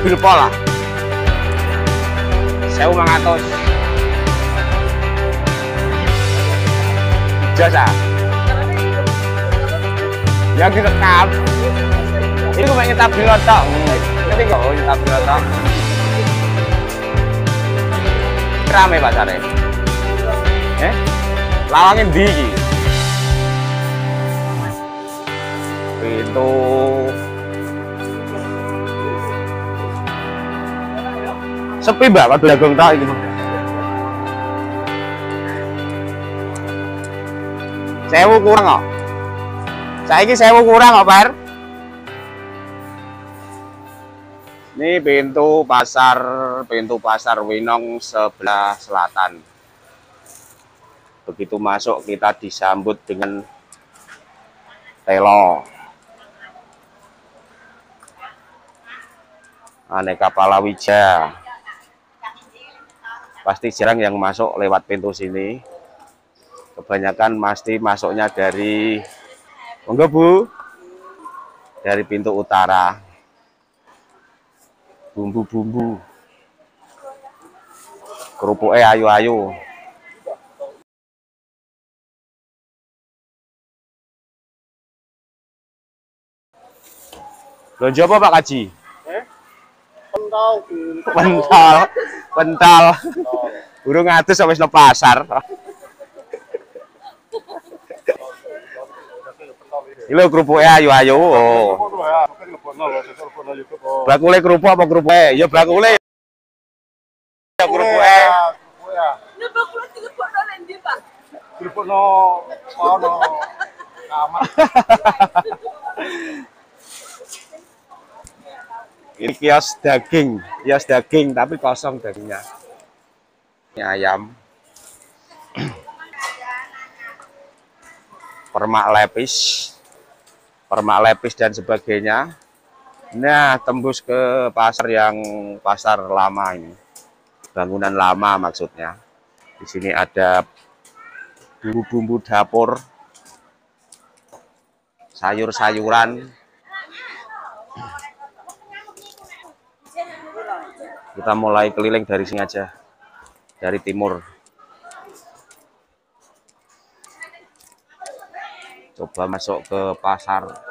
stabil pola 1500 jasa yang direkam ini gue main stabil otak nanti kok stabil otak rame pasarnya lawangin di pintu sepi mbak waktu dagang tak ini sewu kurang kok saya ini sewu kurang kok Pak. Ini pintu pasar Winong sebelah selatan. Begitu masuk kita disambut dengan telo aneka palawija. Pasti jarang yang masuk lewat pintu sini. Kebanyakan pasti masuknya dari monggo Bu, dari pintu utara. Bumbu-bumbu kerupuknya ayu-ayu. Belanja apa Pak Kaji? Pental. Burung ngatus sampai ke pasar. Ini kerupuknya ayu-ayu. Oh. Bakule kerupuk apa kerupuknya? Ya bakule. Ya kerupuknya. Ini bakule dilebokno nang ndi, Pak? Dilebokno ono kamar. Ini kios daging tapi kosong dagingnya. Ini ayam. Permak lepis dan sebagainya. Nah, tembus ke pasar lama ini. Bangunan lama maksudnya. Di sini ada bumbu-bumbu dapur, sayur-sayuran. Kita mulai keliling dari sini aja, dari timur. Coba masuk ke pasar.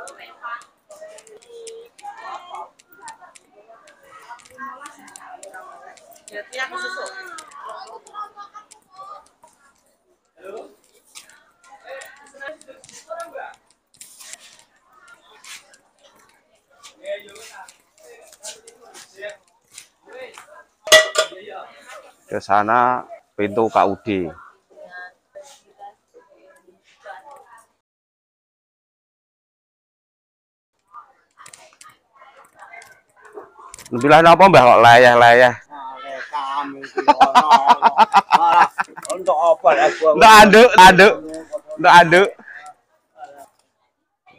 Ke sana pintu KUD. Bilang apa Mbah kok layah-layah? Untuk apa aku? Ndak aduk.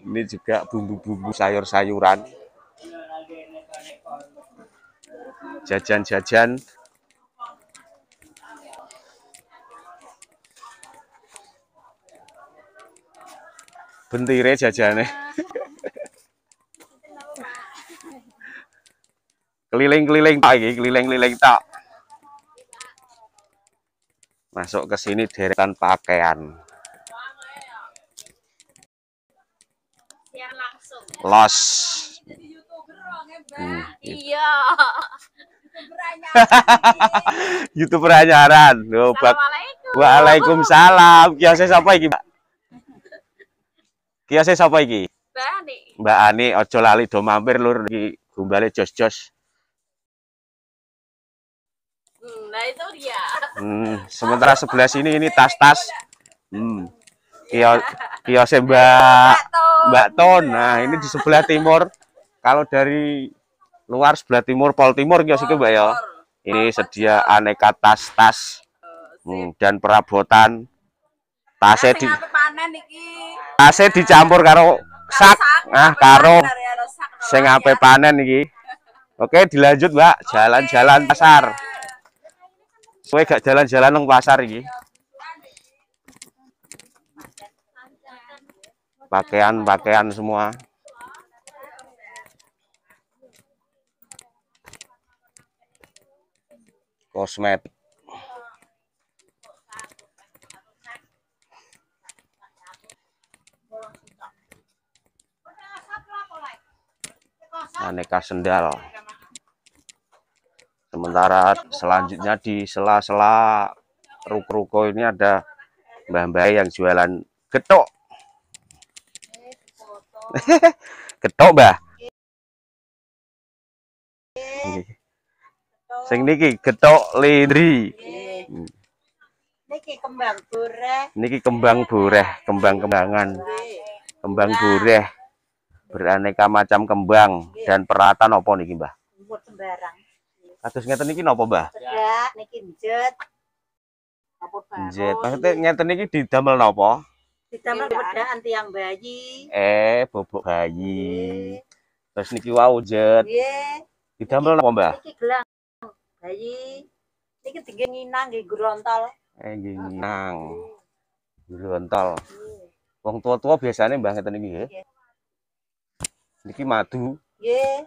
Ini juga bumbu-bumbu sayur-sayuran. Jajan-jajan. Bentire jajane. Keliling-keliling tak iki, keliling-keliling tak. Masuk ke sini deretan pakaian. Los. Iya. YouTuber anyaran. Loh, Waalaikumsalam. Kiosnya siapa iki, Mbak? Kiosnya siapa iki? Mbak Ani, ojo lali do mampir lur iki gombale jos-jos. Nah itu dia. Sementara sebelah sini ini tas-tas. Kiosnya Mbak Ton. Nah, ini di sebelah timur. Kalau dari luar sebelah timur, Pol Timur kios iki Mbak ya. Ini sedia aneka tas-tas dan perabotan. Tasnya dicampur karo sak. Nah, karo sing ape panen iki. Oke, dilanjut Mbak, jalan-jalan pasar. Kowe gak jalan-jalan nang pasar iki. Pakaian semua. kosmetik. Aneka sendal. Sementara selanjutnya di sela-sela ruko-ruko ini ada mbah-mbah yang jualan getok. Getok, Mbah. Sing niki getok lindri. Niki kembang boreh. Niki kembang boreh, kembang-kembangan. Kembang boreh. Beraneka macam kembang dan peralatan apa niki, Mbah? Buat sembarang. Kados ngeten niki napa, Mbah? Cedak, niki njet. Njet. Maksudnya ngeten niki didamel napa? Didamel wedaan tiang bayi. Bobok bayi. Terus niki wau njet. Nggih. Didamel napa, Mbah? Niki gelang bayi. Niki tinggi nginang nggih grontol. Nggih nginang. Grontol. Wong tua-tua biasanya Mbah ngeten niki nggih. Niki madu. Nggih.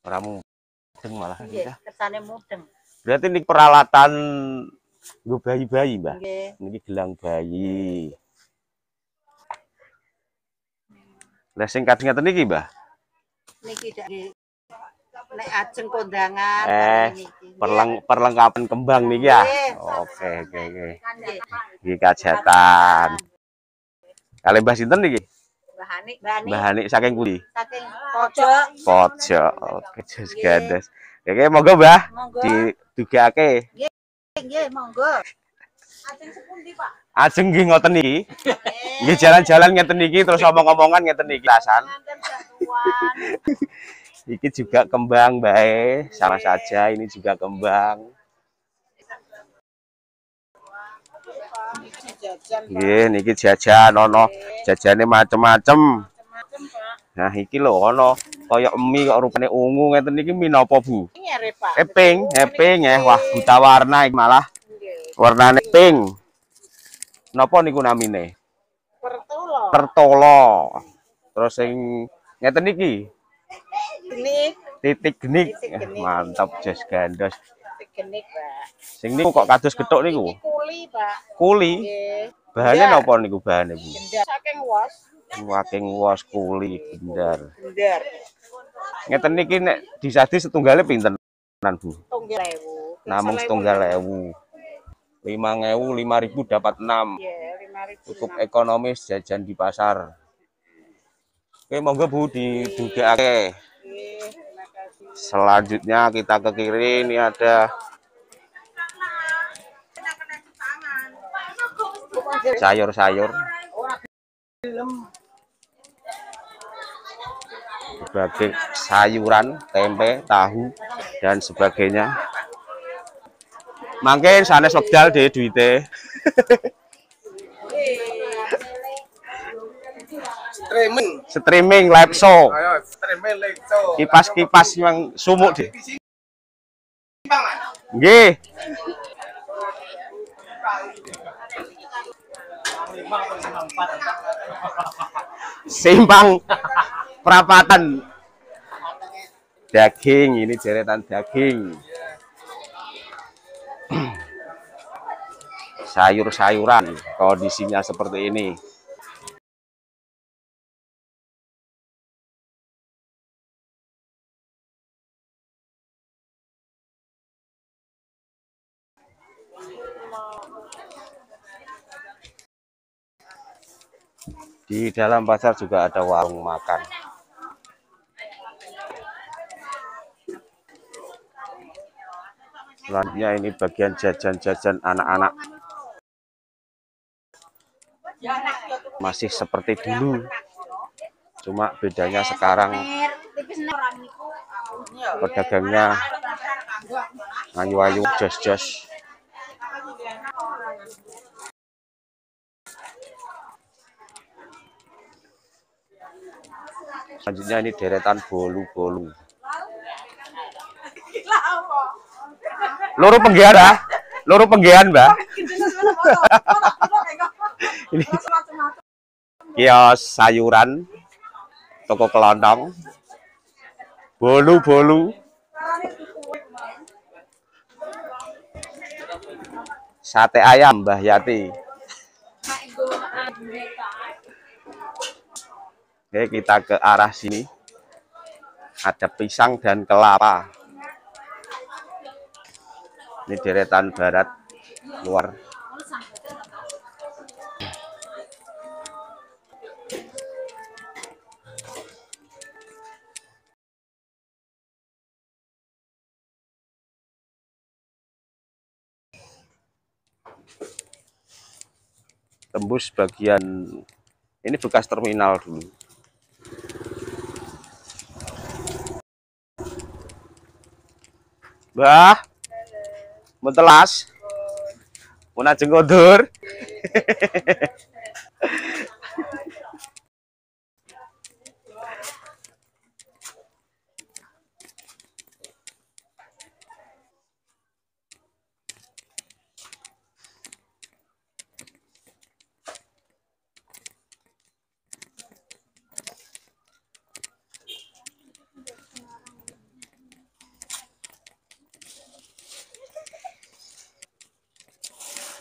Ora mudeng malah Nggih, kersane mudeng. Berarti niki peralatan nggo bayi-bayi, Mbah. Nggih. Niki gelang bayi. Lah sing kadang ngeten niki, Mbah. Niki dak nek ajeng kondangan Perlengkapan kembang niki ya. Oke. Niki kajatan. Kali Mbah sinten niki? Mbah Hanik saking pundi? Saking pojok. Pojok. Oke, jos gandes. Oke, monggo Mbah. Didugake. Nggih, monggo. Ajeng sepundi, Pak? Ajeng nggih ngoten niki. Nggih jalan-jalan ngeten niki terus omong-omongan ngeten niki lasan. Iki juga kembang bae, sama saja ini juga kembang. Nggih, niki jajan ono jajane macem-macem. Nah, iki lho ono kaya mie kok rupane ungu ngeten niki mie napa, Bu? Pink ya. Wah, buta warna iki malah. Warnane pink. Napa niku namine? Pertolo. Terus sing ngeten niki titik genik. Mantap jos gandos. Titik genik, Pak. Sing niku kok kados gethuk niku? Kuli, Pak. Kuli. Bahane napa niku bahane, Bu? Saking wos. Saking wos kuli gendar. Gendar. Ngeten niki nek disadi setunggale pinten, Bu? 3.000. Namung 7.000. 5.000, 5.000 dapat 6. Iya, 5.000. Cukup ekonomis jajan di pasar. Oke, monggo Bu didugake. Selanjutnya kita ke kiri, ini ada sayur-sayur. Sebagai sayuran, tempe, tahu, dan sebagainya. Mangke sanes wekdal deh duite. Streaming live show. Kipas-kipas yang sumuk deh. Nggih. Simpang perapatan. Daging, ini deretan daging. Sayur-sayuran, kondisinya seperti ini. Di dalam pasar juga ada warung makan. Selanjutnya ini bagian jajan-jajan anak-anak. Masih seperti dulu. Cuma bedanya sekarang pedagangnya ayu-ayu, jos-jos. Selanjutnya ini deretan bolu-bolu. Loro penggian, loro penggian, Mbak. Ini kios sayuran, toko kelontong, bolu-bolu. Sate ayam Mbah Yati. Oke, kita ke arah sini. Ada pisang dan kelapa. Ini deretan barat luar. Tembus bagian ini bekas terminal dulu. Mbah, mentelas, punah jenggodur.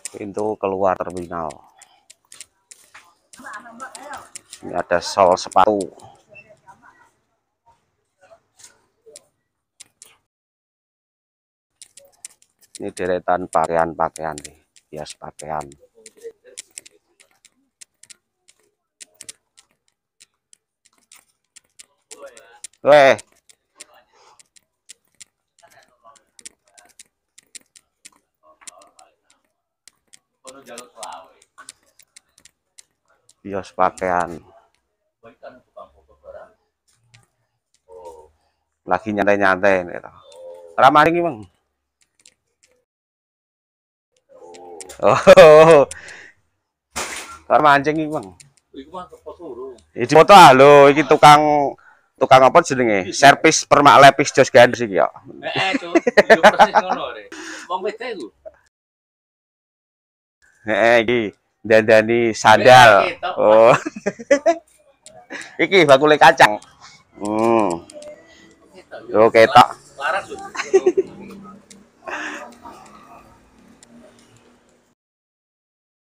Pintu keluar terminal. Ini ada sol sepatu. Ini deretan pakaian-pakaian nih, hias pakaian. Weh. Hias pakaian. Lagi nyantai-nyantai nih. Ramah ini, Bang. Oh. Karo mancing iki, Bang. Iku mah foto. Iki foto lho, iki tukang apa jenenge? Servis permak lepis jos gandes iki ya. Cuk. Yo persis ngono rek. Wong wedok iku. Iki dandani sandal. Oh. Iki bakule kacang. Yo ketok. Laras lho.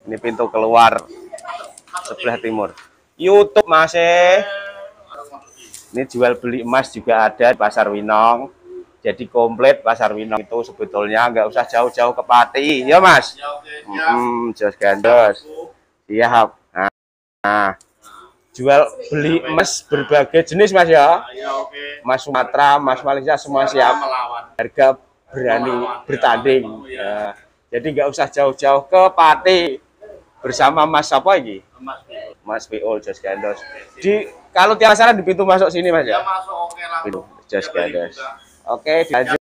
Ini pintu keluar sebelah timur. YouTube masih. Ini jual beli emas juga ada di Pasar Winong. Jadi komplit Pasar Winong itu sebetulnya nggak usah jauh-jauh ke Pati, ya Mas. Ya oke, Jos gandos. Siap. Nah, jual beli emas berbagai jenis Mas ya. Ya oke. Mas Sumatera, Mas Malaysia semua siap. Melawan. Harga berani bertanding. Ya. Jadi nggak usah jauh-jauh ke Pati bersama Mas apa ini? Mas PO Jos gandos. Kalau tiap saran di pintu masuk sini Mas Ya ya. masuk oke langsung. Jos gandos. Oke, dilanjut.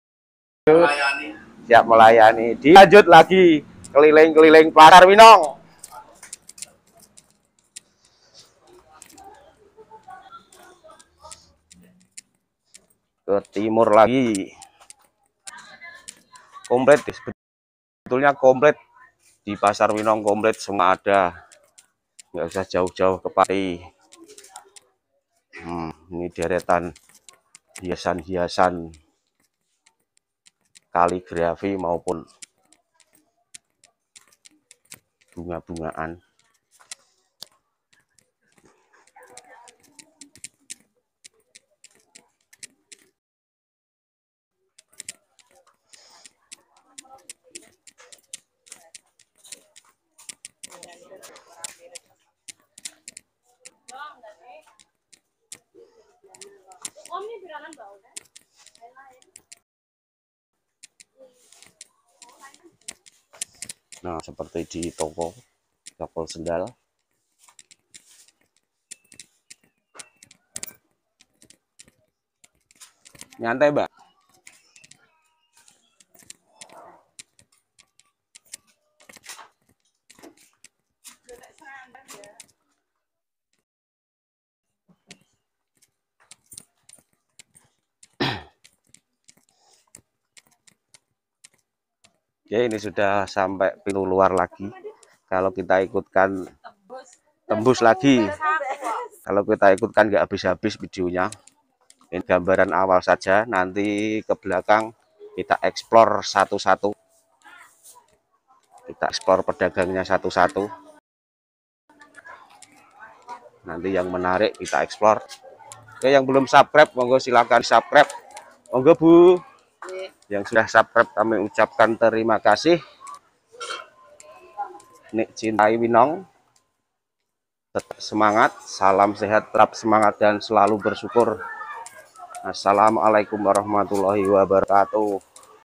Melayani. Siap melayani. Dilanjut lagi keliling-keliling Pasar Winong. Ke timur lagi. Komplit, sebetulnya komplit di Pasar Winong, komplit semua ada. Nggak usah jauh-jauh ke Pati. Ini deretan hiasan-hiasan kaligrafi maupun bunga-bungaan. Nah, seperti di toko sendal. Nyantai, Mbak. Oke, ini sudah sampai pintu luar lagi. Kalau kita ikutkan tembus lagi. Kalau kita ikutkan nggak habis-habis videonya. Ini gambaran awal saja. Nanti ke belakang kita explore satu-satu. Kita eksplor pedagangnya satu-satu. Nanti yang menarik kita eksplor. Oke, yang belum subscribe monggo silakan subscribe. Monggo Bu. Yang sudah subscribe kami ucapkan terima kasih. Nik cintai Winong. Tetap semangat, salam sehat, tetap semangat dan selalu bersyukur. Assalamualaikum warahmatullahi wabarakatuh.